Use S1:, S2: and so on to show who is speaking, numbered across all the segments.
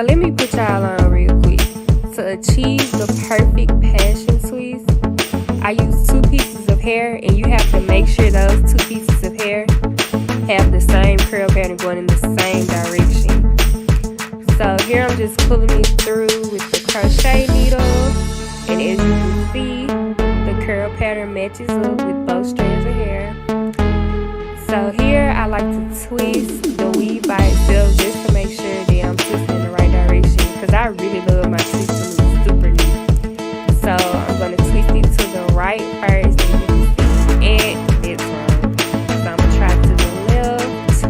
S1: let me put y'all on real quick. To achieve the perfect passion twist, I use 2 pieces of hair, and you have to make sure those 2 pieces of hair have the same curl pattern going in the same direction. So here I'm just pulling it through with the crochet needle, and as you can see, the curl pattern matches up with both strands of hair. So here I like to twist the weave by itself just to make sure that I'm twisting in the right direction, because I really love my twist to look super neat. So I'm going to twist it to the right first, and this one. So I'm going to try to the left,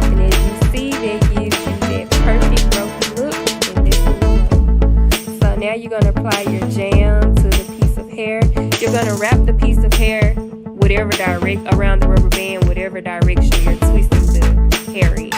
S1: and as you see, that gives you that perfect broken look, and this is the look. So now you're going to apply your jam to the piece of hair. You're going to wrap the piece of hair whatever around the rubber band, whatever direction you're twisting the hair in.